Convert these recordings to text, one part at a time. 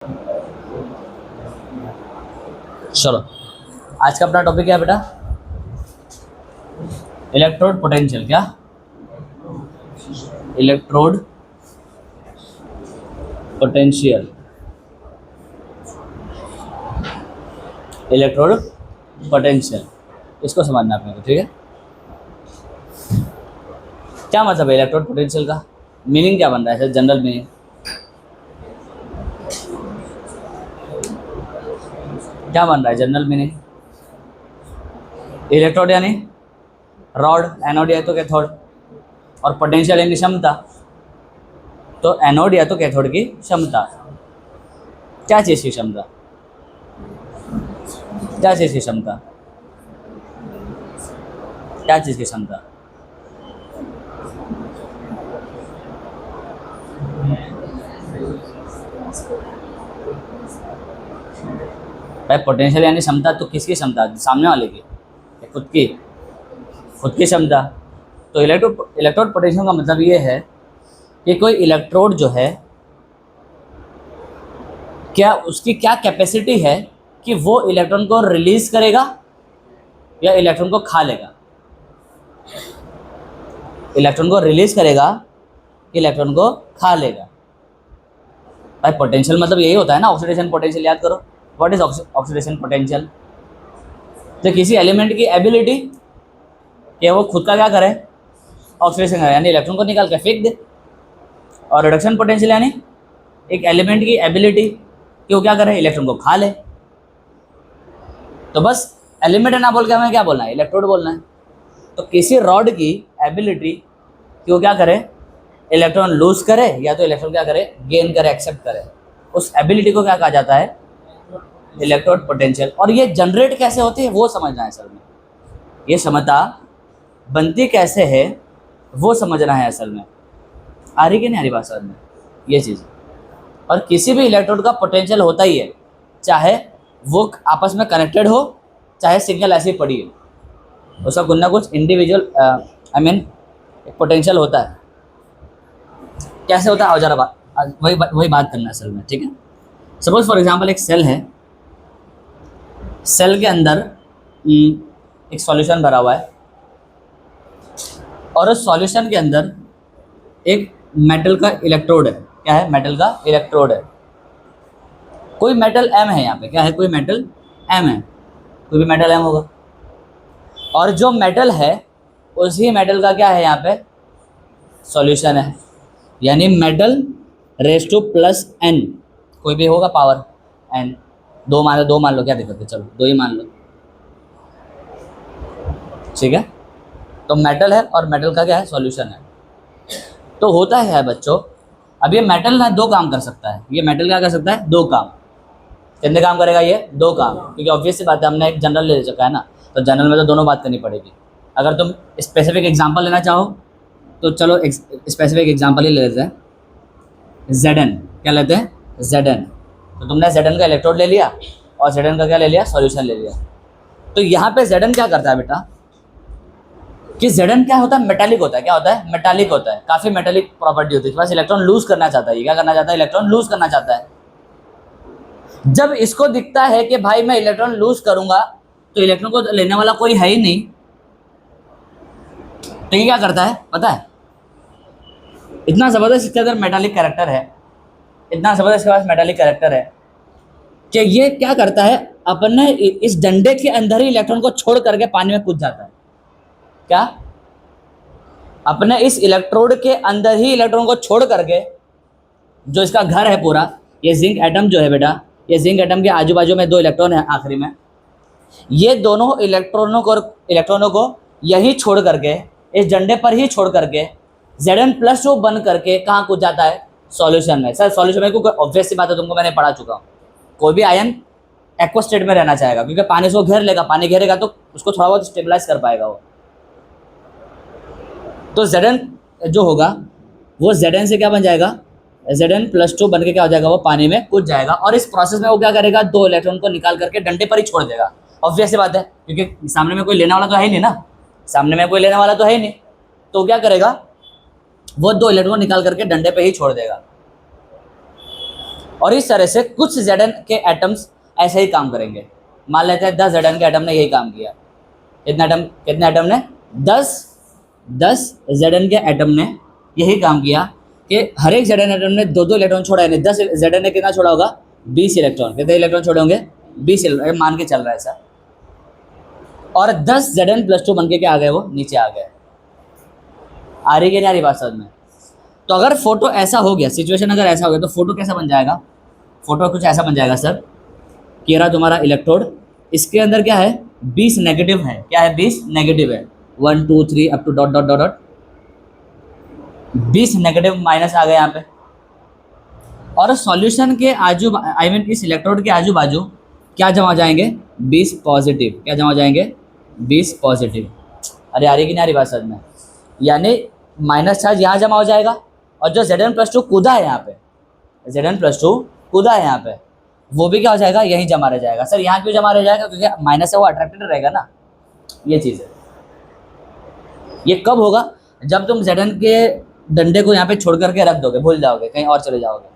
चलो, आज का अपना टॉपिक क्या है बेटा? Electrode potential. क्या? Electrode potential. इलेक्ट्रोड पोटेंशियल, इसको समझना अपने को, ठीक है? क्या मतलब है इलेक्ट्रोड पोटेंशियल का? मीनिंग क्या बन रहा है, जनरल मीनिंग? क्या बन रहा है जनरल मीनिंग? इलेक्ट्रोड यानी रॉड, एनोड या तो कैथोड, और पोटेंशियल यानी क्षमता। तो एनोड या तो कैथोड की क्षमता। क्या चीज़ की क्षमता? क्या चीज़ की क्षमता? क्या चीज़ की क्षमता? भाई पोटेंशियल यानी क्षमता, तो किसकी क्षमता? सामने वाले की या खुद की? खुद की क्षमता। तो इलेक्ट्रोड पोटेंशियल का मतलब ये है कि कोई इलेक्ट्रोड जो है, क्या उसकी क्या कैपेसिटी है कि वो इलेक्ट्रॉन को रिलीज करेगा या इलेक्ट्रॉन को खा लेगा। इलेक्ट्रॉन को रिलीज करेगा, इलेक्ट्रॉन को खा लेगा। भाई पोटेंशियल मतलब यही होता है ना, ऑक्सीडेशन पोटेंशियल। याद करो, व्हाट इज ऑक्सीडेशन पोटेंशियल? तो किसी एलिमेंट की एबिलिटी कि वो खुद का क्या करे, ऑक्सीडेशन करे, यानी इलेक्ट्रॉन को निकाल के फेंक दे। और रिडक्शन पोटेंशियल यानी एक एलिमेंट की एबिलिटी कि वो क्या करे, इलेक्ट्रॉन को खा ले। तो बस एलिमेंट ना बोल के हमें क्या बोलना है, इलेक्ट्रोड बोलना है। तो किसी रॉड की एबिलिटी कि वो क्या करे, इलेक्ट्रॉन लूज करे या तो इलेक्ट्रॉन क्या करे, गेन करे, एक्सेप्ट करे, उस एबिलिटी को क्या कहा जाता है, इलेक्ट्रोड पोटेंशियल। और ये जनरेट कैसे होती है वो समझना है असल में, ये क्षमता बनती कैसे है वो समझना है असल में। आ रही कि नहीं आ रही बात समझ में ये चीज़? और किसी भी इलेक्ट्रोड का पोटेंशियल होता ही है, चाहे वो आपस में कनेक्टेड हो, चाहे सिंगल ऐसी पड़ी हो, उसका कुछ ना कुछ इंडिविजुअल एक पोटेंशियल होता है। कैसे होता है आओ जरा वही बात करना है असल में, ठीक है? सपोज फॉर एग्जांपल एक सेल है, सेल के अंदर एक सॉल्यूशन भरा हुआ है, और उस सॉल्यूशन के अंदर एक मेटल का इलेक्ट्रोड है। क्या है? मेटल का इलेक्ट्रोड है। कोई मेटल एम है यहाँ पे, क्या है, कोई मेटल एम है, कोई भी मेटल एम होगा। और जो मेटल है उसी मेटल का क्या है यहाँ पे, सॉल्यूशन है, यानी metal raise to plus n, कोई भी होगा पावर एन। दो मान लो, क्या दिक्कत है, चलो दो ही मान लो, ठीक है? तो मेटल है और मेटल का क्या है, सॉल्यूशन है। तो होता है बच्चों, अब ये मेटल ना दो काम कर सकता है, ये मेटल क्या कर सकता है, दो काम। कितने काम करेगा ये, दो काम, क्योंकि ऑब्वियस सी बात है, हमने एक जनरल ले चुका है ना, तो जनरल में तो दोनों बात करनी पड़ेगी। अगर तुम स्पेसिफिक एग्जांपल लेना चाहो तो चलो स्पेसिफिक एग्जांपल ही ले लेते हैं, Zn। क्या लेते हैं, Zn। तो तुमने Zn का इलेक्ट्रोड ले लिया और Zn का क्या ले लिया, सॉल्यूशन ले लिया। तो यहाँ पे Zn क्या करता है बेटा, कि Zn क्या होता है, मेटालिक होता है। क्या होता है, मेटालिक होता है, काफी मेटालिक प्रॉपर्टी होती है, बस इलेक्ट्रॉन लूज करना चाहता है। ये क्या करना चाहता है, इलेक्ट्रॉन लूज करना चाहता है। जब इसको दिखता है कि भाई मैं इलेक्ट्रॉन लूज करूंगा तो इलेक्ट्रॉन को लेने वाला कोई है ही नहीं, तो ये क्या करता है पता है, इतना जबरदस्त इसके अंदर मेटालिक कैरेक्टर है, इतना जबरदस्त इसके पास मेटालिक कैरेक्टर है कि ये क्या करता है, अपने इस डंडे के अंदर ही इलेक्ट्रॉन को छोड़ करके पानी में कूद जाता है। क्या? अपने इस इलेक्ट्रोड के अंदर ही इलेक्ट्रॉन को छोड़ करके, जो इसका घर है पूरा, ये जिंक एटम जो है बेटा, ये जिंक एटम के आजू बाजू में दो इलेक्ट्रॉन है आखिरी में, ये दोनों इलेक्ट्रॉनों को यही छोड़ करके, इस डंडे पर ही छोड़ करके Zn+2 बन करके कहाँ कूद जाता है, सॉल्यूशन में। सर सॉल्यूशन में, क्योंकि ऑब्वियस सी बात है, तुमको मैंने पढ़ा चुका हूँ, कोई भी आयन एक्वा स्टेट में रहना चाहेगा, क्योंकि पानी से वो घेर लेगा, पानी घेरेगा तो उसको थोड़ा बहुत स्टेबलाइज कर पाएगा वो। तो Zn जो होगा वो Zn से क्या बन जाएगा, Zn+2 बन के क्या हो जाएगा, वो पानी में कूद जाएगा। और इस प्रोसेस में वो क्या करेगा, दो इलेक्ट्रॉन को निकाल करके डंडे पर ही छोड़ देगा। ऑब्वियस सी बात है, क्योंकि सामने में कोई लेने वाला तो है ही नहीं ना, सामने में कोई लेने वाला तो है ही नहीं, तो क्या करेगा, वो दो इलेक्ट्रॉन निकाल करके डंडे पे ही छोड़ देगा। और इस तरह से कुछ Zn के एटम्स ऐसे ही काम करेंगे। मान लेते हैं 10 Zn के एटम ने यही काम किया। कितने एटम ने? 10 Zn के एटम ने यही काम किया कि हर एक Zn एटम ने 2-2 इलेक्ट्रॉन छोड़ा है। 10 Zn ने कितना छोड़ा होगा? 20 इलेक्ट्रॉन। कितने इलेक्ट्रॉन छोड़े होंगे? 20 इलेक्ट्रॉन, मान के चल रहा है ऐसा। और 10 Zn+2 बन के क्या आ गए? वो नीचे आ गए। आ रही है नहीं आ रही बात समझ में? तो अगर फोटो ऐसा हो गया, सिचुएशन अगर ऐसा हो गया, तो फोटो कैसा बन जाएगा? फोटो कुछ ऐसा बन जाएगा सर कि रहा तुम्हारा इलेक्ट्रोड, इसके अंदर क्या है? 20 नेगेटिव है। क्या है? 20 नेगेटिव है। 1 2 3 up to dot dot dot dot 20 negative minus आ गए यहाँ पे। और सॉल्यूशन के आजू इस इलेक्ट्रोड के आजू बाजू क्या जमा हो जाएंगे? 20 पॉजिटिव। क्या जमा हो जाएंगे? 20 पॉजिटिव। अरे आ रही कि नहीं आ रही बात समझ में? यानी माइनस चार्ज यहाँ जमा हो जाएगा, और जो Zn+2 कूदा है यहाँ पे, Zn+2 कूदा है यहाँ पे, वो भी क्या हो जाएगा? यहीं जमा रह जाएगा। सर यहाँ क्यों जमा रह जाएगा? क्योंकि माइनस है वो अट्रैक्टेड रहेगा ना, ये चीज़ है। ये कब होगा? जब तुम Zn के डंडे को यहाँ पे छोड़ करके रख दोगे, भूल जाओगे, कहीं और चले जाओगे,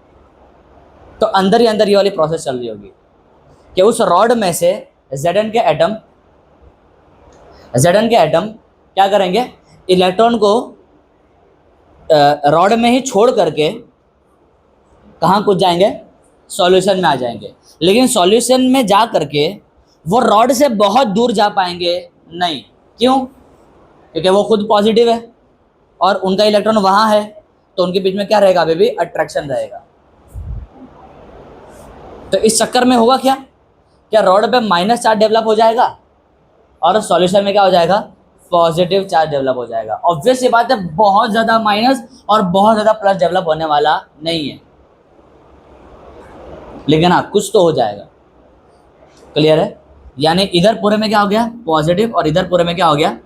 तो अंदर ही अंदर ये वाली प्रोसेस चल रही होगी कि उस रॉड में से Zn के एटम क्या करेंगे? इलेक्ट्रॉन को रॉड में ही छोड़ करके कहाँ कूद जाएंगे? सॉल्यूशन में आ जाएंगे। लेकिन सॉल्यूशन में जा करके वो रॉड से बहुत दूर जा पाएंगे नहीं। क्यों? क्योंकि वो खुद पॉजिटिव है और उनका इलेक्ट्रॉन वहाँ है, तो उनके बीच में क्या रहेगा? अभी भी अट्रैक्शन रहेगा। तो इस चक्कर में होगा क्या रॉड पे माइनस चार्ज डेवलप हो जाएगा और सॉल्यूशन में क्या हो जाएगा? पॉजिटिव चार्ज डेवलप हो जाएगा। ऑब्वियस ये बात है, बहुत ज़्यादा माइनस और बहुत ज़्यादा प्लस डेवलप होने वाला नहीं है, लेकिन हाँ कुछ तो हो जाएगा। क्लियर है? यानी इधर पूरे में क्या हो गया? पॉजिटिव, और इधर पूरे में क्या हो गया?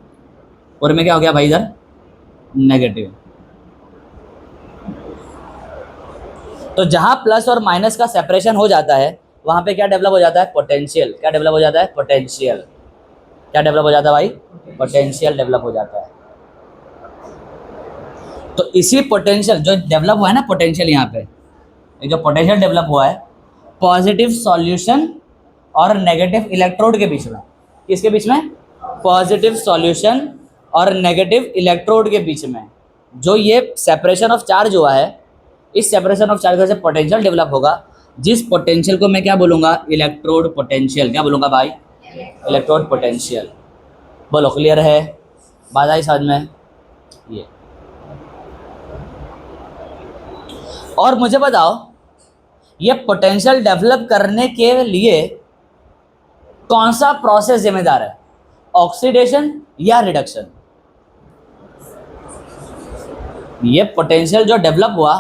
पूरे में क्या हो गया भाई? इधर नेगेटिव। तो जहां प्लस और माइनस का सेपरेशन हो जाता है, वहां पे क्या डेवलप हो जाता है? पोटेंशियल। क्या डेवलप हो जाता है? पोटेंशियल। क्या डेवलप हो जाता है भाई? पोटेंशियल डेवलप हो जाता है। तो इसी पोटेंशियल जो डेवलप हुआ है ना, पोटेंशियल यहाँ पे, ये जो पोटेंशियल डेवलप हुआ है पॉजिटिव सॉल्यूशन और नेगेटिव इलेक्ट्रोड के बीच में। किसके बीच में? पॉजिटिव सॉल्यूशन और नेगेटिव इलेक्ट्रोड के बीच में जो ये सेपरेशन ऑफ चार्ज हुआ है, इस सेपरेशन ऑफ चार्ज से पोटेंशियल डेवलप होगा, जिस पोटेंशियल को मैं क्या बोलूँगा? Electrode potential. क्या बोलूँगा भाई? Electrode potential. बोलो, क्लियर है? बात आई समझ में? ये और मुझे बताओ, ये पोटेंशियल डेवलप करने के लिए कौन सा प्रोसेस जिम्मेदार है? ऑक्सीडेशन या रिडक्शन? ये पोटेंशियल जो डेवलप हुआ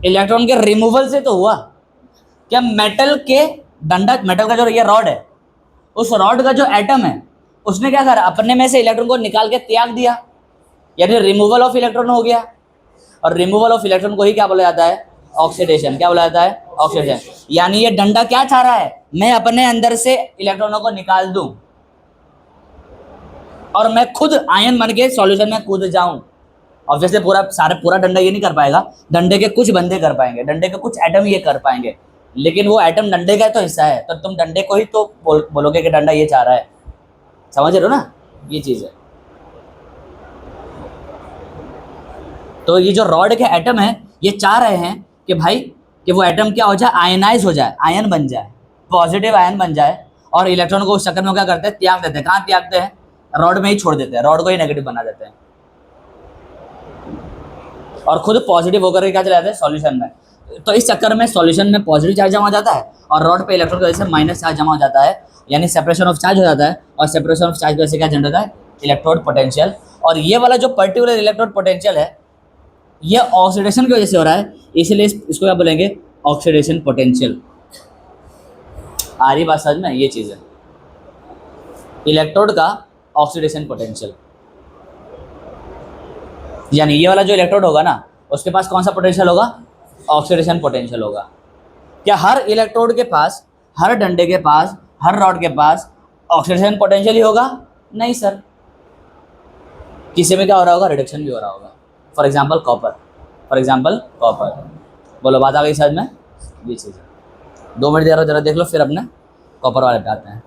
इलेक्ट्रॉन के रिमूवल से तो हुआ। क्या मेटल के डंडा, मेटल का जो ये रॉड है, उस रॉड का जो एटम है उसने क्या करा? अपने में से इलेक्ट्रॉन को निकाल के त्याग दिया, यानी रिमूवल ऑफ इलेक्ट्रॉन हो गया। और रिमूवल ऑफ इलेक्ट्रॉन को ही क्या बोला जाता है? ऑक्सीडेशन। क्या बोला जाता है? ऑक्सीडेशन। यानी ये डंडा क्या चाह रहा है? मैं अपने अंदर से इलेक्ट्रॉनों को निकाल दूं और मैं खुद आयन बन के सॉल्यूशन में कूद जाऊं। ऑब्वियसली पूरा डंडा ये नहीं कर पाएगा, डंडे के कुछ बंदे कर पाएंगे, डंडे के कुछ एटम ये कर पाएंगे, लेकिन वो एटम डंडे का तो हिस्सा है, तो तुम डंडे को ही तो बोलोगे कि डंडा ये चाह रहा है। समझ रहे हो ना? ये चीज़ है। तो ये जो रॉड के एटम है ये चाह रहे हैं कि भाई कि वो एटम क्या हो जाए? आयनाइज हो जाए, आयन बन जाए, पॉजिटिव आयन बन जाए, और इलेक्ट्रॉन को उस चक्कर में क्या करते हैं? त्याग देते हैं। कहाँ त्यागते हैं? रॉड में ही छोड़ देते हैं, रॉड को ही नेगेटिव बना देते हैं और खुद पॉजिटिव होकर के क्या चले जाते हैं? सॉल्यूशन में। तो इस चक्कर में सॉल्यूशन में पॉजिटिव चार्ज जमा हो जाता है और रॉड पे इलेक्ट्रॉन की वजह से माइनस चार्ज जमा हो जाता है, यानी सेपरेशन ऑफ चार्ज हो जाता है, और सेपरेशन ऑफ चार्ज की वजह से क्या जनरेट होता है? Electrode potential. और ये वाला जो पर्टिकुलर इलेक्ट्रोड पोटेंशियल है ये ऑक्सीडेशन की वजह से हो रहा है, इसलिए इसको क्या बोलेंगे? Oxidation potential. आ रही बात समझ में? ये चीज़ है इलेक्ट्रोड का ऑक्सीडेशन पोटेंशियल। यानी ये वाला जो इलेक्ट्रोड होगा ना, उसके पास कौन सा पोटेंशियल होगा? ऑक्सीडेशन पोटेंशियल होगा। क्या हर इलेक्ट्रोड के पास, हर डंडे के पास, हर रॉड के पास ऑक्सीडेशन पोटेंशियल ही होगा? नहीं सर, किसी में क्या हो रहा होगा? रिडक्शन भी हो रहा होगा। For example copper. बोलो, बात आ गई समझ में? ये चीज़ है। 2 मिनट दे रहा हूँ, जरा देख लो, फिर अपने कॉपर वाले पे आते हैं।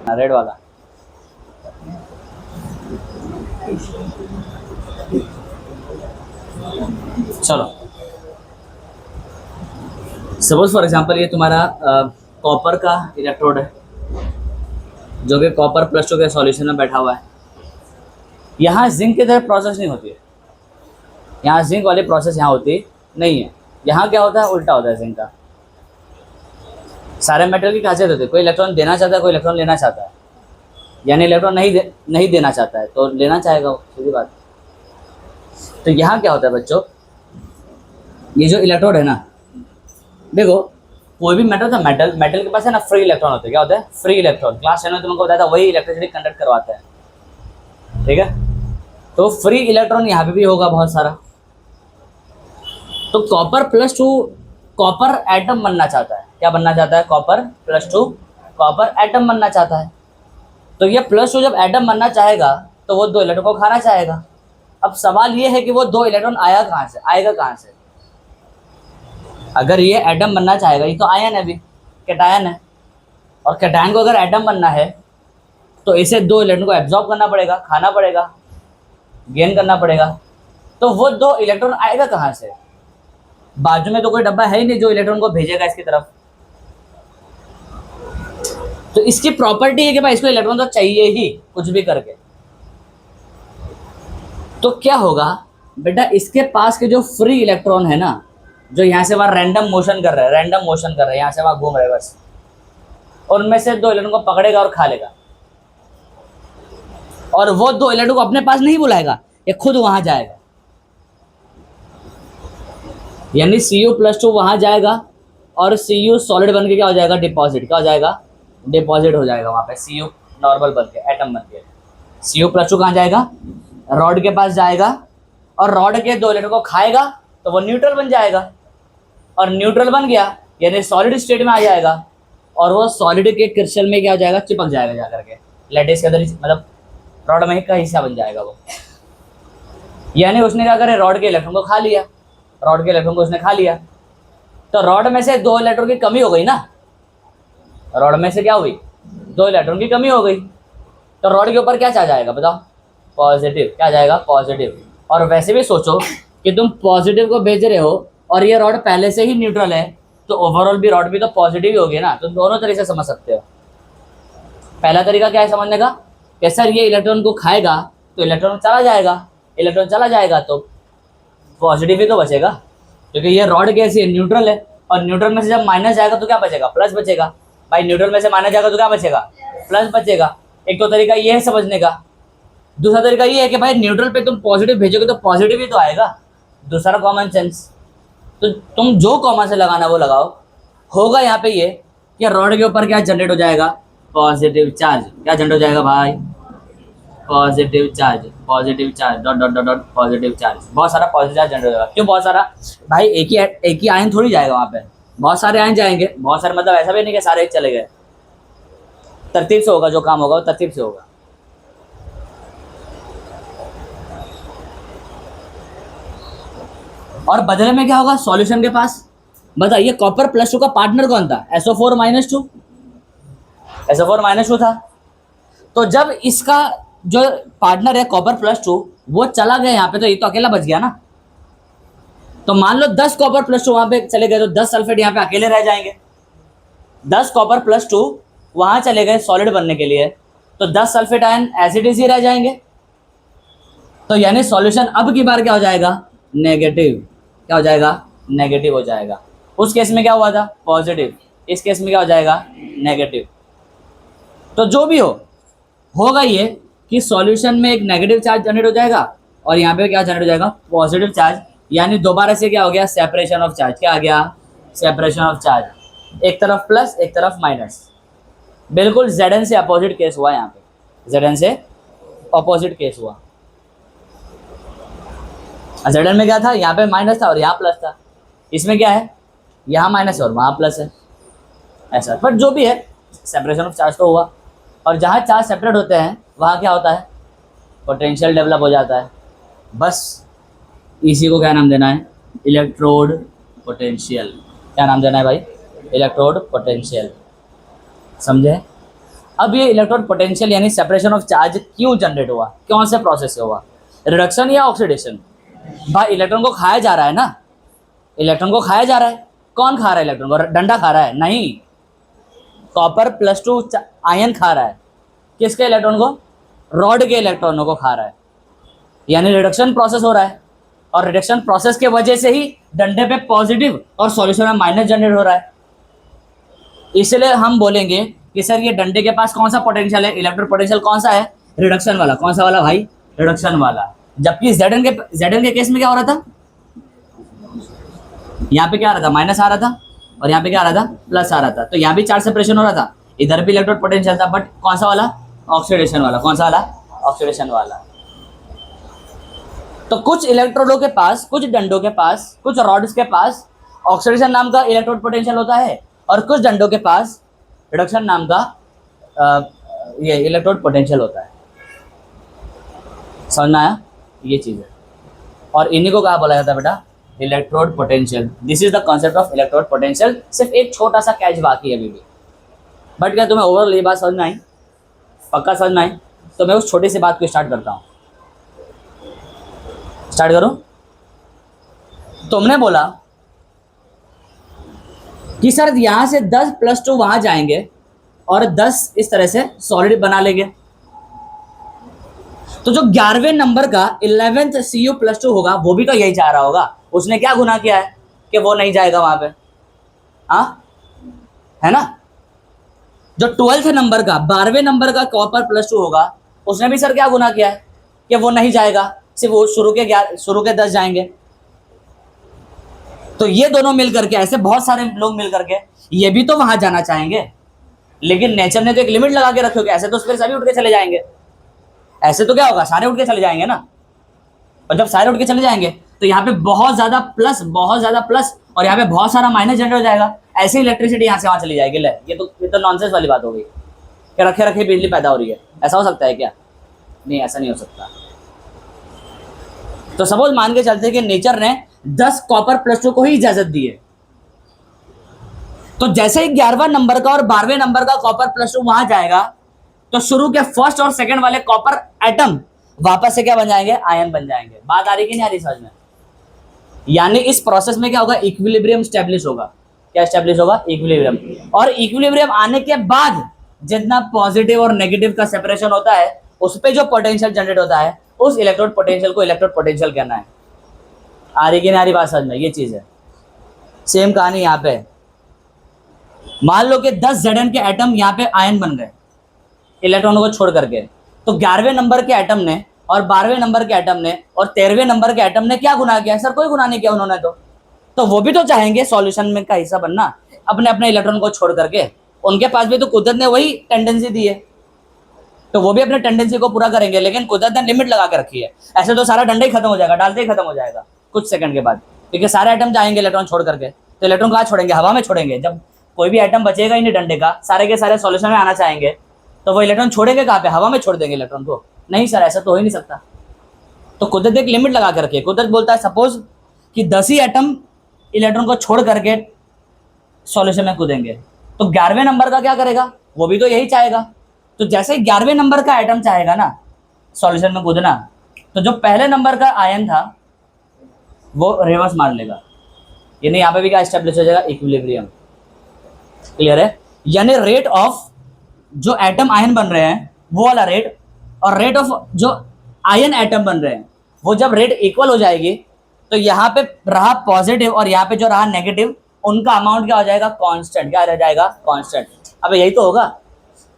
रेड वाला चलो, सपोज फॉर एग्जांपल ये तुम्हारा कॉपर का इलेक्ट्रोड है, जो कि कॉपर +2 के सॉल्यूशन में बैठा हुआ है। यहाँ जिंक की तरह प्रोसेस नहीं होती है, यहाँ जिंक वाली प्रोसेस यहाँ होती नहीं है। यहाँ क्या होता है, उल्टा होता है जिंक का। सारे मेटल की खासियत होती है, कोई इलेक्ट्रॉन देना चाहता है, कोई इलेक्ट्रॉन लेना चाहता है। यानी इलेक्ट्रॉन नहीं देना चाहता है तो लेना चाहेगा वो, सीधी बात। तो यहाँ क्या होता है बच्चों, ये जो इलेक्ट्रोड है ना, देखो कोई भी मेटल था, मेटल के पास है ना फ्री इलेक्ट्रॉन होते हैं। क्या होता है, फ्री इलेक्ट्रॉन। क्लास 10 में तुमको बताया था, वही इलेक्ट्रिसिटी कंडक्ट करवाता है, ठीक है। तो फ्री इलेक्ट्रॉन यहाँ पे भी होगा बहुत सारा। तो कॉपर +2 कॉपर एटम बनना चाहता है। क्या बनना चाहता है, कॉपर +2 कॉपर एटम बनना चाहता है। तो ये +2 जब एटम बनना चाहेगा तो वो 2 इलेक्ट्रॉन को खाना चाहेगा। अब सवाल ये है कि वो 2 इलेक्ट्रॉन आएगा कहाँ से। अगर ये एटम बनना चाहेगा, ये तो आयन है, अभी कैटायन है, और कैटायन को अगर एटम बनना है तो इसे 2 इलेक्ट्रॉन को एब्जॉर्ब करना पड़ेगा, खाना पड़ेगा, गेन करना पड़ेगा। तो वो 2 इलेक्ट्रॉन आएगा कहाँ से, बाजू में तो कोई डब्बा है ही नहीं जो इलेक्ट्रॉन को भेजेगा इसकी तरफ। तो इसकी प्रॉपर्टी है कि भाई इसको इलेक्ट्रॉन तो चाहिए ही कुछ भी करके। तो क्या होगा बेटा, इसके पास के जो फ्री इलेक्ट्रॉन है ना, जो यहाँ से वहाँ रैंडम मोशन कर रहे हैं, यहाँ से वहाँ घूम रहे हैं बस, और उनमें से 2 इलेक्ट्रॉन को पकड़ेगा और खा लेगा। और वो 2 इलेक्ट्रॉन को अपने पास नहीं बुलाएगा, ये खुद वहां जाएगा। यानी Cu+2 वहां जाएगा और Cu सॉलिड बन के क्या हो जाएगा, डिपॉजिट। क्या हो जाएगा, डिपॉजिट हो जाएगा वहां पे, Cu नॉर्मल बन के, एटम बन के। Cu+2 कहाँ जाएगा, रॉड के पास जाएगा, और रॉड के 2 इलेक्ट्रॉन को खाएगा तो वो न्यूट्रल बन जाएगा, और न्यूट्रल बन गया यानी सॉलिड स्टेट में आ जाएगा, और वो सॉलिड के क्रिस्टल में क्या हो जाएगा, चिपक जाएगा जाकर के लैटिस के अंदर, मतलब रॉड में का हिस्सा बन जाएगा वो। यानी उसने क्या करे, रॉड के इलेक्ट्रॉन को खा लिया, रॉड के इलेक्ट्रॉन को उसने खा लिया। तो रॉड में से 2 इलेक्ट्रॉन की कमी हो गई ना, रॉड में से क्या हुई, 2 इलेक्ट्रॉन की कमी हो गई। तो रॉड के ऊपर क्या चार्ज आएगा बताओ, पॉजिटिव। क्या जाएगा, पॉजिटिव। और वैसे भी सोचो कि तुम पॉजिटिव को भेज रहे हो और ये रॉड पहले से ही न्यूट्रल है, तो ओवरऑल भी रॉड भी तो पॉजिटिव ही होगी ना। तो दोनों तरीके से समझ सकते हो। पहला तरीका क्या है समझने का, कि सर ये इलेक्ट्रॉन को खाएगा तो इलेक्ट्रॉन चला जाएगा, इलेक्ट्रॉन चला जाएगा तो पॉजिटिव ही तो बचेगा, क्योंकि ये रॉड कैसी है, न्यूट्रल है, और न्यूट्रल में से जब माइनस जाएगा तो क्या बचेगा, प्लस बचेगा। भाई न्यूट्रल में से माइनस जाएगा तो क्या बचेगा, प्लस बचेगा। एक तो तरीका ये है समझने का। दूसरा तरीका ये है कि भाई न्यूट्रल पे तुम पॉजिटिव भेजोगे तो पॉजिटिव ही तो आएगा, दूसरा कॉमन सेंस। तो तुम जो कॉमन से लगाना वो लगाओ। होगा यहाँ पे ये कि रॉड के ऊपर क्या जनरेट हो जाएगा, पॉजिटिव चार्ज। क्या जनरेट हो जाएगा भाई, positive charge dot dot dot dot positive charge. बहुत सारा पॉजिटिव चार्ज जनरेट होगा। क्यों बहुत सारा भाई, एक ही आयन थोड़ी जाएगा वहाँ पे, बहुत सारे आयन जाएंगे। बहुत सारे मतलब ऐसा भी नहीं कि सारे एक चले गए, तरतीब से होगा जो काम होगा वो तरतीब से होगा। और बदले में क्या होगा सॉल्यूशन के पास, बताइए कॉपर +2 का पार्टनर कौन था, SO4-2। SO4-2 था। तो जब इसका जो पार्टनर है कॉपर +2 वो चला गया यहाँ पे, तो ये तो अकेला बच गया ना। तो मान लो 10 कॉपर +2 वहां पे चले गए तो 10 सल्फेट यहाँ पे अकेले रह जाएंगे। 10 कॉपर +2 वहां चले गए सॉलिड बनने के लिए, तो 10 सल्फेट आयन एसिड ही रह जाएंगे। तो यानी सॉल्यूशन अब की बार क्या हो जाएगा, नेगेटिव। क्या हो जाएगा, नेगेटिव हो जाएगा। उस केस में क्या हुआ था, पॉजिटिव। इस केस में क्या हो जाएगा, नेगेटिव। तो जो भी होगा ये कि सॉल्यूशन में एक नेगेटिव चार्ज जनरेट हो जाएगा और यहाँ पे क्या जनरेट हो जाएगा, पॉजिटिव चार्ज। यानी दोबारा से क्या हो गया, सेपरेशन ऑफ चार्ज। क्या आ गया, सेपरेशन ऑफ चार्ज। एक तरफ प्लस एक तरफ माइनस। बिल्कुल Zn से अपोजिट केस हुआ यहाँ पे, Zn से अपोजिट केस हुआ। Zn में क्या था, यहाँ पे माइनस था और यहाँ प्लस था। इसमें क्या है, यहाँ माइनस है और वहाँ प्लस है, ऐसा। बट जो भी है सेपरेशन ऑफ चार्ज तो हुआ। और जहाँ चार्ज सेपरेट होते हैं वहाँ क्या होता है, पोटेंशियल डेवलप हो जाता है। बस इसी को क्या नाम देना है, इलेक्ट्रोड पोटेंशियल, क्या नाम देना है भाई, इलेक्ट्रोड पोटेंशियल, समझे। अब ये इलेक्ट्रोड पोटेंशियल यानी सेपरेशन ऑफ चार्ज क्यों जनरेट हुआ, कौन से प्रोसेस से हुआ, रिडक्शन या ऑक्सीडेशन। भाई इलेक्ट्रॉन को खाया जा रहा है ना, इलेक्ट्रॉन को खाया जा रहा है, कौन खा रहा है इलेक्ट्रॉन को, डंडा खा रहा है, नहीं, कॉपर +2 आयन खा रहा है, किसके इलेक्ट्रॉन को, रॉड के इलेक्ट्रॉनों को खा रहा है, यानी रिडक्शन प्रोसेस हो रहा है। और रिडक्शन प्रोसेस के वजह से ही डंडे पे पॉजिटिव और सॉल्यूशन में माइनस जनरेट हो रहा है। इसलिए हम बोलेंगे कि सर ये डंडे के पास कौन सा पोटेंशियल है, इलेक्ट्रोड पोटेंशियल कौन सा है, रिडक्शन वाला, कौन सा वाला भाई, रिडक्शन वाला। जबकि Zn के केस में क्या हो रहा था, यहाँ पे क्या आ रहा था, माइनस आ रहा था, और यहाँ पे क्या आ रहा था, प्लस आ रहा था। तो यहाँ भी चार्ज सेपरेशन हो रहा था, इधर भी इलेक्ट्रोड पोटेंशियल था, बट कौन सा वाला, ऑक्सीडेशन वाला, कौन सा वाला, ऑक्सीडेशन वाला। तो कुछ इलेक्ट्रोडों के पास, कुछ डंडों के पास, कुछ रॉड्स के पास ऑक्सीडेशन नाम का इलेक्ट्रोड पोटेंशियल होता है, और कुछ डंडों के पास रिडक्शन नाम का ये इलेक्ट्रोड पोटेंशियल होता है। समझ में आया, ये चीज़ है। और इन्हीं को कहा बोला जाता है बेटा, electrode potential. This is the concept of electrode potential. सिर्फ एक छोटा सा कैच बाकी है अभी भी, बट क्या तुम्हें ओवरऑल ये बात समझ में आई, पक्का समझ में आई। तो मैं उस छोटी सी बात को स्टार्ट करता हूँ, स्टार्ट करो। तुमने बोला कि सर यहां से 10 + 2 वहां जाएंगे और 10 इस तरह से सॉलिड बना लेंगे। तो जो 11वें नंबर का 11th Cu + 2 होगा, वो भी तो यही चाह रहा होगा। उसने क्या गुनाह किया है कि वो नहीं जाएगा वहां पे, हाँ है ना। जो 12th नंबर का 12वें नंबर का कॉपर +2 होगा, उसने भी सर क्या गुनाह किया है कि वो नहीं जाएगा, सिर्फ वो शुरू के 10 जाएंगे। तो ये दोनों मिल करके, ऐसे बहुत सारे लोग मिल करके ये भी तो वहां जाना चाहेंगे, लेकिन नेचर ने तो एक लिमिट लगा के रखी होगी। ऐसे तो फिर सभी उठ के चले जाएंगे, ऐसे तो क्या होगा, सारे उठ के चले जाएंगे ना। और जब सारे उठ के चले जाएंगे तो यहाँ पे बहुत ज्यादा प्लस और यहाँ पे बहुत सारा माइनस जनरेट हो जाएगा। ऐसे इलेक्ट्रिसिटी यहाँ से वहां चली जाएगी। ले ये तो नॉनसेंस वाली बात हो गई, क्या रखे रखे बिजली पैदा हो रही है। ऐसा हो सकता है क्या, नहीं ऐसा नहीं हो सकता। तो सपोज मान के चलते हैं कि नेचर ने 10 कॉपर +2 को ही इजाजत दी है। तो जैसे ही 11वां नंबर का और 12वें नंबर का कॉपर +2 वहां जाएगा, तो शुरू के फर्स्ट और सेकंड वाले कॉपर एटम वापस से क्या बन जाएंगे, आयन बन जाएंगे। बात आ रही कि नहीं आ रही समझ में। यानी इस प्रोसेस में क्या होगा, इक्विलिब्रियम स्टैब्लिश होगा। क्या स्टैब्लिश होगा, इक्विलिब्रियम। और इक्विलिब्रियम आने के बाद जितना पॉजिटिव और नेगेटिव का सेपरेशन होता है, उस पर जो पोटेंशियल जनरेट होता है, उस इलेक्ट्रोड पोटेंशियल को इलेक्ट्रोड पोटेंशियल कहना है। आ रही कि नहीं आ रही बात समझ में, ये चीज है। सेम कहानी यहाँ पे, मान लो कि 10 Zn के एटम यहाँ पे आयन बन गए इलेक्ट्रॉनों को छोड़ करके। तो 11वें नंबर के एटम ने और 12वें नंबर के एटम ने और 13वें नंबर के एटम ने क्या गुनाह किया, सर कोई गुनाह नहीं किया उन्होंने। तो वो भी तो चाहेंगे सॉल्यूशन में का हिस्सा बनना, अपने अपने इलेक्ट्रॉन को छोड़ करके। उनके पास भी तो कुदरत ने वही टेंडेंसी दी है, तो वो भी अपने टेंडेंसी को पूरा करेंगे, लेकिन कुदरत ने लिमिट लगा के रखी है। ऐसे तो सारा डंडा ही खत्म हो जाएगा, डालते ही खत्म हो जाएगा कुछ सेकंड के बाद, क्योंकि सारे आइटम जाएंगे इलेक्ट्रॉन छोड़ करके। तो इलेक्ट्रॉन कहाँ छोड़ेंगे, हवा में छोड़ेंगे। जब कोई भी आइटम बचेगा ही नहीं डंडे का, सारे के सारे सॉल्यूशन में आना चाहेंगे, तो वो इलेक्ट्रॉन छोड़ेंगे कहाँ पे, हवा में छोड़ देंगे इलेक्ट्रॉन को। नहीं सर ऐसा तो हो ही नहीं सकता। तो कुदरत एक लिमिट लगा के रखी है। कुदरत बोलता है सपोज कि 10 ही एटम इलेक्ट्रॉन को छोड़ करके सॉल्यूशन में कूदेंगे, तो 11वें नंबर का क्या करेगा, वो भी तो यही चाहेगा। तो जैसे ही 11वें नंबर का एटम चाहेगा ना सॉल्यूशन में कूदना, तो जो पहले नंबर का आयन था वो रिवर्स मार लेगा। यानी यहाँ पे भी क्या एस्टेब्लिश हो जाएगा, इक्विलिब्रियम। क्लियर है। यानी रेट ऑफ जो एटम आयन बन रहे हैं वो वाला रेट, और रेट ऑफ जो आयन एटम बन रहे हैं वो जब रेट इक्वल हो जाएगी, तो यहाँ पे रहा पॉजिटिव और यहाँ पे जो रहा नेगेटिव, उनका अमाउंट क्या हो जाएगा, कांस्टेंट। क्या रह जाएगा, कांस्टेंट। अब यही तो होगा,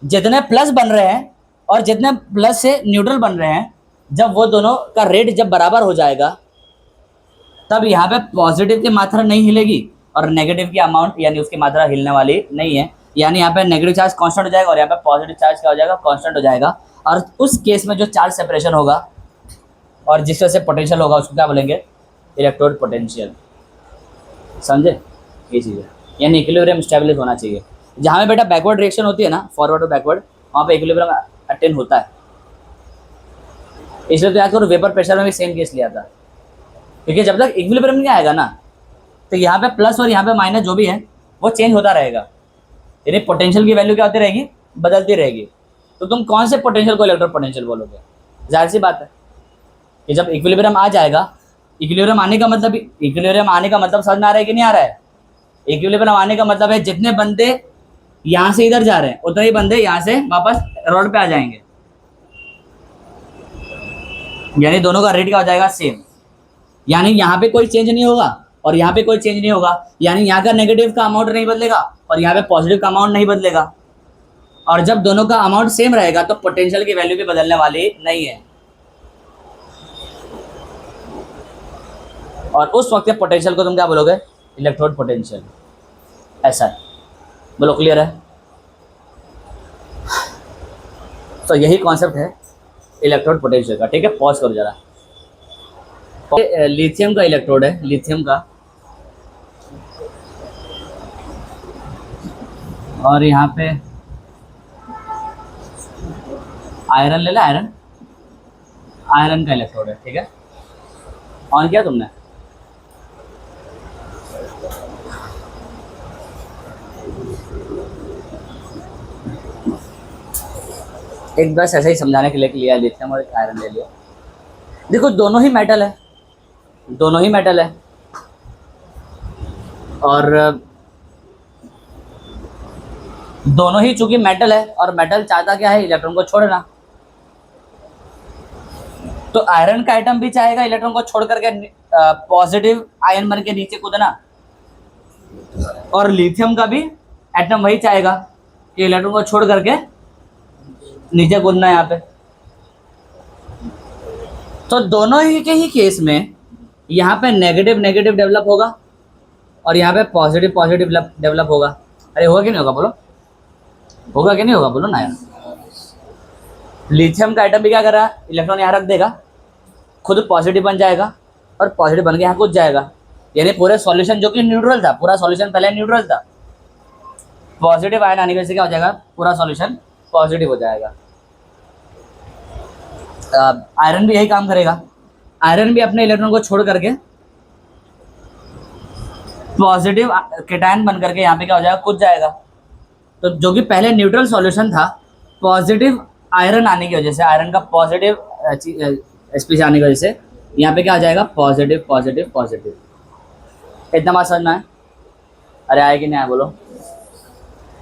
जितने प्लस बन रहे हैं और जितने प्लस से न्यूट्रल बन रहे हैं, जब वो दोनों का रेट जब बराबर हो जाएगा, तब यहाँ पे पॉजिटिव की मात्रा नहीं हिलेगी और नेगेटिव की अमाउंट यानी उसकी मात्रा हिलने वाली नहीं है। यानी यहाँ पे नेगेटिव चार्ज कांस्टेंट हो जाएगा और यहाँ पे पॉजिटिव चार्ज क्या हो जाएगा, कांस्टेंट हो जाएगा। और उस केस में जो चार्ज सेपरेशन होगा और जिस वजह से पोटेंशियल होगा, उसको क्या बोलेंगे, इलेक्ट्रोड पोटेंशियल। समझे, ये चीज़ है। यानी इक्विलिब्रियम स्टेबलिश होना चाहिए। जहाँ में बेटा बैकवर्ड रिएक्शन होती है ना, फॉरवर्ड और बैकवर्ड, वहाँ पे इक्विलिब्रियम अटेन होता है। इसलिए तो याद करो, वेपर प्रेशर में भी सेम केस लिया था क्योंकि जब तक इक्विलिब्रियम नहीं आएगा ना, तो यहाँ पे प्लस और यहाँ पे माइनस जो भी है वो चेंज होता रहेगा, यानी पोटेंशियल की वैल्यू क्या होती रहेगी, बदलती रहेगी। तो तुम कौन से पोटेंशियल को इलेक्ट्रोड पोटेंशियल बोलोगे? जाहिर सी बात है कि जब इक्विलिब्रियम आ जाएगा, इक्विलिब्रियम आने का मतलब समझ में आ रहा है कि नहीं आ रहा है? इक्विलिब्रियम आने का मतलब है जितने बंदे यहाँ से इधर जा रहे हैं उतने ही बंदे यहाँ से वापस रोड पे आ जाएंगे, यानी दोनों का रेट क्या हो जाएगा, सेम। यानी यहाँ पे कोई चेंज नहीं होगा और यहाँ पे कोई चेंज नहीं होगा, यानी यहाँ का नेगेटिव का अमाउंट नहीं बदलेगा और यहाँ पे पॉजिटिव का अमाउंट नहीं बदलेगा। और जब दोनों का अमाउंट सेम रहेगा तो पोटेंशियल की वैल्यू भी बदलने वाली नहीं है, और उस वक्त के पोटेंशियल को तुम क्या बोलोगे, इलेक्ट्रोड पोटेंशियल। ऐसा है, बोलो क्लियर है? तो यही कॉन्सेप्ट है इलेक्ट्रोड पोटेंशियल का। ठीक है, पॉज करो जरा। लिथियम का इलेक्ट्रोड है, लिथियम का, और यहाँ पे आयरन ले ला, आयरन का इलेक्ट्रोड है। ठीक है, ऑन किया तुमने? एक बस ऐसे ही समझाने के लिए लिया लिथियम और आयरन ले लिया। देखो दोनों ही मेटल है, दोनों ही मेटल है, और दोनों ही चूंकि मेटल है और मेटल चाहता क्या है, इलेक्ट्रॉन को छोड़ना। तो आयरन का एटम भी चाहेगा इलेक्ट्रॉन को छोड़ करके पॉजिटिव आयन बन के नीचे कूदना, और लिथियम का भी एटम वही चाहेगा कि इलेक्ट्रॉन को छोड़ करके नीचे कूदना है यहाँ पे। तो दोनों ही के ही केस में यहाँ पे नेगेटिव नेगेटिव डेवलप होगा और यहाँ पे पॉजिटिव पॉजिटिव डेवलप होगा। अरे होगा कि नहीं होगा, बोलो होगा कि नहीं होगा, बोलो ना यार। लिथियम का आइटम भी क्या कर रहा है, इलेक्ट्रॉन यहाँ रख देगा, खुद पॉजिटिव बन जाएगा और पॉजिटिव बन के यहाँ कूद जाएगा, यानी पूरे सॉल्यूशन जो कि न्यूट्रल था, पूरा सॉल्यूशन पहले न्यूट्रल था, पॉजिटिव आयन आने की वजह से क्या हो जाएगा, पूरा सॉल्यूशन पॉजिटिव हो जाएगा। आयरन भी यही काम करेगा, आयरन भी अपने इलेक्ट्रॉन को छोड़ करके पॉजिटिव केटायन बन करके यहाँ पे क्या हो जाएगा, कूद जाएगा। तो जो कि पहले न्यूट्रल सॉल्यूशन था, पॉजिटिव आयरन आने की वजह से, आयरन का पॉजिटिव स्पीशीज आने की वजह से यहाँ पे क्या आ जाएगा, पॉजिटिव पॉजिटिव पॉजिटिव। इतना बात समझ में आया? अरे आए कि नहीं आया, बोलो।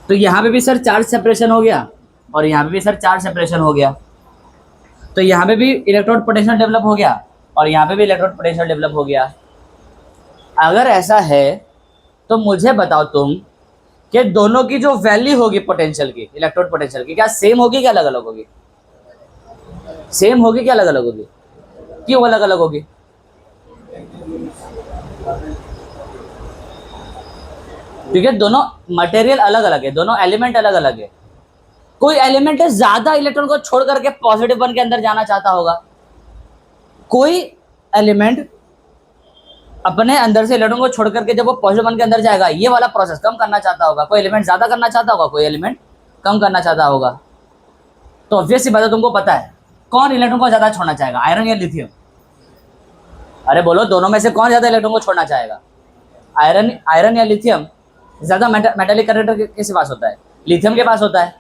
तो यहाँ पे भी सर चार्ज सेपरेशन हो गया और यहाँ पे भी सर चार्ज सेपरेशन हो गया, तो यहाँ पे भी इलेक्ट्रोड पोटेंशियल डेवलप हो गया और यहाँ पे भी इलेक्ट्रोड पोटेंशियल डेवलप हो गया। अगर ऐसा है तो मुझे बताओ तुम कि दोनों की जो वैल्यू होगी पोटेंशियल की, इलेक्ट्रोड पोटेंशियल की, क्या सेम होगी क्या अलग अलग होगी? सेम होगी क्या अलग अलग होगी? क्यों अलग अलग होगी? क्योंकि दोनों मटेरियल अलग अलग है, दोनों एलिमेंट अलग अलग है। कोई एलिमेंट है ज्यादा इलेक्ट्रॉन को छोड़ करके पॉजिटिव बन के अंदर जाना चाहता होगा, कोई एलिमेंट अपने अंदर से इलेक्ट्रॉन को छोड़ करके जब वो पॉजिटिव बन के अंदर जाएगा, ये वाला प्रोसेस कम करना चाहता होगा। कोई एलिमेंट ज्यादा करना चाहता होगा, कोई एलिमेंट कम करना चाहता होगा। तो ऑब्वियस सी बात है, तुमको पता है कौन इलेक्ट्रॉन को ज्यादा छोड़ना चाहेगा, आयरन या लिथियम? अरे बोलो, दोनों में से कौन ज्यादा इलेक्ट्रॉन को छोड़ना चाहेगा, आयरन या लिथियम? ज्यादा मेटालिक कैरेक्टर किसके पास होता है? लिथियम के पास होता है।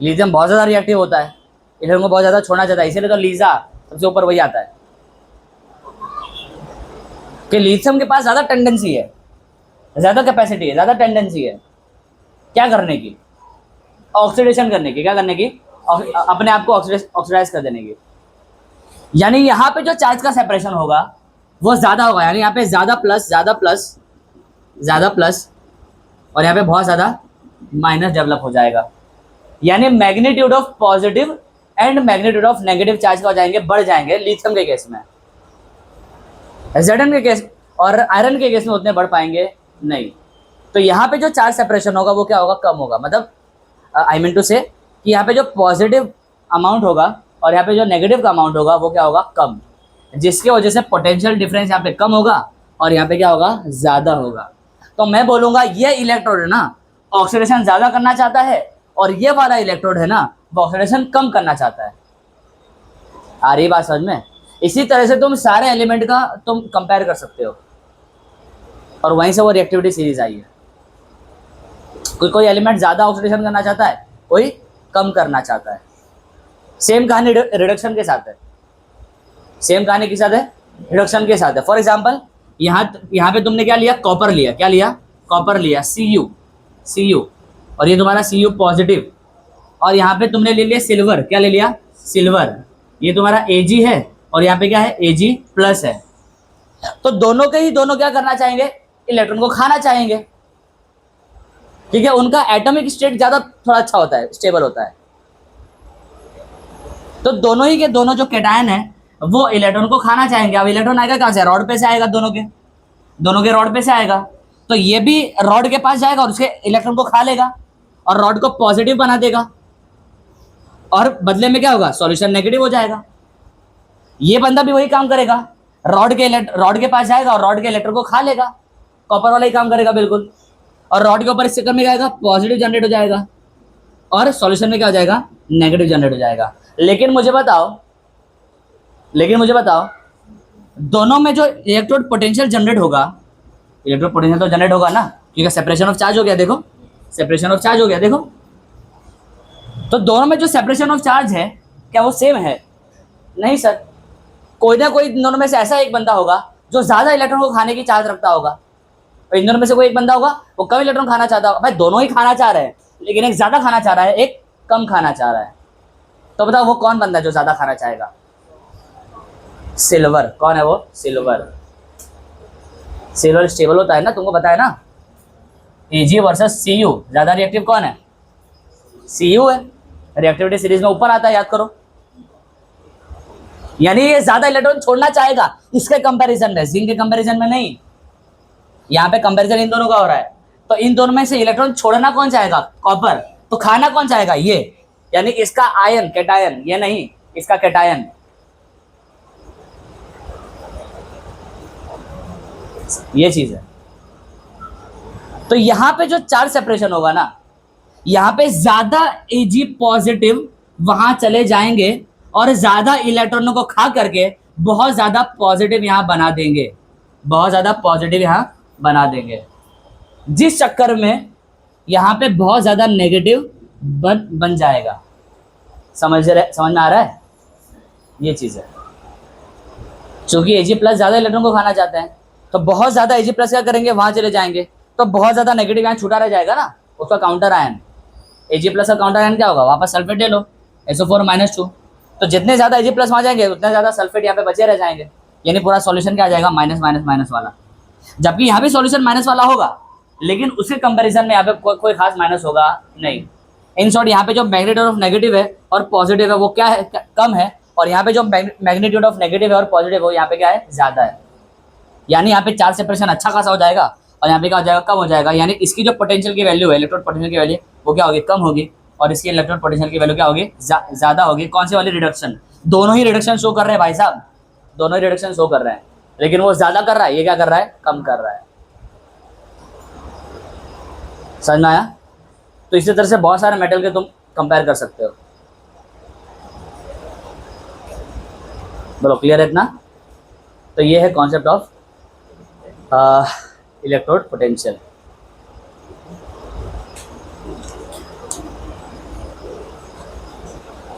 लिथियम बहुत ज़्यादा रिएक्टिव होता है, इलेक्ट्रॉन को बहुत ज़्यादा छोड़ना चाहता है, इसीलिए तो लीजा सबसे ऊपर वही आता है कि लिथियम के पास ज़्यादा टेंडेंसी है, ज़्यादा कैपेसिटी है, ज़्यादा टेंडेंसी है क्या करने की, ऑक्सीडेशन करने की। क्या करने की? अपने आप को ऑक्सीडाइज कर देने की। यानी यहाँ पे जो चार्ज का सेपरेशन होगा वो ज़्यादा होगा, यानी यहाँ पे ज़्यादा प्लस ज़्यादा प्लस ज़्यादा प्लस और यहाँ पे बहुत ज़्यादा माइनस डेवलप हो जाएगा। यानी magnitude of positive and magnitude of negative charge का हो जाएंगे, बढ़ जाएंगे लिथियम के केस में। Zn के केस और आयरन के केस में उतने बढ़ पाएंगे नहीं। तो यहाँ पे जो चार्ज सेपरेशन होगा वो क्या होगा, कम होगा। मतलब आई मीन टू से कि यहाँ पे जो पॉजिटिव अमाउंट होगा और यहाँ पे जो नेगेटिव का अमाउंट होगा वो क्या होगा, कम, जिसकी वजह से पोटेंशियल डिफरेंस यहाँ पे कम होगा और यहाँ पे क्या होगा, ज़्यादा होगा। तो मैं बोलूँगा ये इलेक्ट्रोड है ना, ऑक्सीडेशन ज़्यादा करना चाहता है और ये वाला इलेक्ट्रोड है ना, वो ऑक्सीडेशन कम करना चाहता है। आ रही बात समझ में? इसी तरह से तुम सारे एलिमेंट का तुम कंपेयर कर सकते हो, और वहीं से वो रिएक्टिविटी सीरीज आई है। कोई एलिमेंट ज़्यादा ऑक्सीडेशन करना चाहता है, कोई कम करना चाहता है। सेम कहानी रिडक्शन के साथ है, सेम कहानी के साथ है, रिडक्शन के साथ है। फॉर एग्जाम्पल यहाँ पे तुमने क्या लिया, कॉपर लिया, क्या लिया, कॉपर लिया, Cu, और ये तुम्हारा Cu पॉजिटिव, और यहाँ पे तुमने ले लिया सिल्वर, क्या ले लिया, सिल्वर, ये तुम्हारा Ag है, और यहाँ पे क्या है, Ag प्लस है। तो दोनों क्या करना चाहेंगे, इलेक्ट्रॉन को खाना चाहेंगे, ठीक है। उनका एटॉमिक स्टेट ज्यादा थोड़ा अच्छा होता है, स्टेबल होता है। तो दोनों जो कैटायन है वो इलेक्ट्रॉन को खाना चाहेंगे। अब इलेक्ट्रॉन आएगा कहाँ से, रॉड पे से आएगा, दोनों के रॉड पे से आएगा। तो ये भी रॉड के पास जाएगा और उसके इलेक्ट्रॉन को खा लेगा और रॉड को पॉजिटिव बना देगा, और बदले में क्या होगा, सॉल्यूशन नेगेटिव हो जाएगा। ये बंदा भी वही काम करेगा, रॉड के पास जाएगा और रॉड के इलेक्ट्रॉन को खा लेगा, कॉपर वाला ही काम करेगा बिल्कुल। और रॉड के ऊपर इस चक्कर में क्या आएगा, पॉजिटिव जनरेट हो जाएगा, और सॉल्यूशन में क्या हो जाएगा, नेगेटिव जनरेट हो जाएगा। लेकिन मुझे बताओ दोनों में जो इलेक्ट्रोड पोटेंशियल जनरेट होगा, इलेक्ट्रोड पोटेंशियल तो जनरेट होगा ना, क्योंकि सेपरेशन ऑफ चार्ज हो गया, देखो सेपरेशन ऑफ चार्ज हो गया, देखो। तो दोनों में जो सेपरेशन ऑफ चार्ज है क्या वो सेम है, नहीं सर। कोई ना कोई दोनों में से ऐसा एक बंदा होगा जो ज्यादा इलेक्ट्रॉन को खाने की चार्ज रखता होगा, और इन दोनों में से कोई एक बंदा होगा वो कम इलेक्ट्रॉन खाना चाहता होगा। भाई दोनों ही खाना चाह रहे हैं, लेकिन एक ज्यादा खाना चाह रहा है, एक कम खाना चाह रहा है। तो बताओ वो कौन बंदा है जो ज्यादा खाना चाहेगा, सिल्वर। कौन है वो, सिल्वर स्टेबल होता है ना, तुमको पता है ना। Ag वर्सेस Cu, ज्यादा रिएक्टिव कौन है, Cu है, रिएक्टिविटी सीरीज में ऊपर आता है, याद करो। यानी ये ज्यादा इलेक्ट्रॉन छोड़ना चाहेगा इसके कंपैरिजन में, जिंक के कंपैरिजन में नहीं। यहाँ पे कंपैरिजन इन दोनों का हो रहा है, तो इन दोनों में से इलेक्ट्रॉन छोड़ना कौन चाहेगा, कॉपर, तो खाना कौन चाहेगा, ये। यानी इसका आयन कैटायन, ये नहीं, इसका कैटायन। ये चीज है। तो यहां पे जो चार्ज सेपरेशन होगा ना, यहां पे ज्यादा Ag पॉजिटिव वहां चले जाएंगे और ज्यादा इलेक्ट्रॉनों को खा करके बहुत ज्यादा पॉजिटिव यहां बना देंगे, बहुत ज्यादा पॉजिटिव यहां बना देंगे, जिस चक्कर में यहां पे बहुत ज्यादा नेगेटिव बन जाएगा। समझ में आ रहा है, ये चीज है। क्योंकि Ag प्लस ज्यादा इलेक्ट्रॉन को खाना चाहते हैं, तो बहुत ज्यादा Ag प्लस क्या करेंगे, वहां चले जाएंगे, तो बहुत ज्यादा नेगेटिव यहाँ छूटा रह जाएगा ना, उसका काउंटर आयन। Ag प्लस का काउंटर आयन क्या होगा, वापस सल्फेट ले लो, SO4-2। तो जितने ज्यादा Ag प्लस वहां जाएंगे उतने ज्यादा सल्फेट यहाँ पे बचे रह जाएंगे, यानी पूरा सॉल्यूशन क्या आ जाएगा, माइनस माइनस माइनस वाला। जबकि यहाँ भी सॉल्यूशन माइनस वाला होगा, लेकिन उसके कंपैरिजन में यहाँ पे कोई खास माइनस होगा नहीं। इन शॉर्ट यहाँ पे जो मैग्नीट्यूड ऑफ नेगेटिव है और पॉजिटिव है वो क्या है, कम है, और यहाँ पे जो मैग्नीट्यूड ऑफ नेगेटिव है और पॉजिटिव है यहाँ पे क्या है, ज्यादा है। यानी यहाँ पे चार्ज सेपरेशन अच्छा खासा हो जाएगा, और यहाँ पे क्या हो जाएगा, कम हो जाएगा। यानी इसकी जो पोटेंशियल की वैल्यू है, इलेक्ट्रोड पोटेंशियल की वैल्यू, वो क्या होगी, कम होगी, और इसकी इलेक्ट्रोड पोटेंशियल की वैल्यू क्या होगी, ज्यादा होगी। कौन सी वाली, रिडक्शन। दोनों ही रिडक्शन शो कर रहे हैं भाई साहब, दोनों ही रिडक्शन शो कर रहे हैं, लेकिन वो ज्यादा कर रहा है, ये क्या कर रहा है, कम कर रहा है। समझ में आया। तो इसी तरह से बहुत सारे मेटल के तुम कंपेयर कर सकते हो। बोलो क्लियर है इतना। तो ये है concept of electrode potential.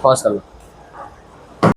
Pause कर लो।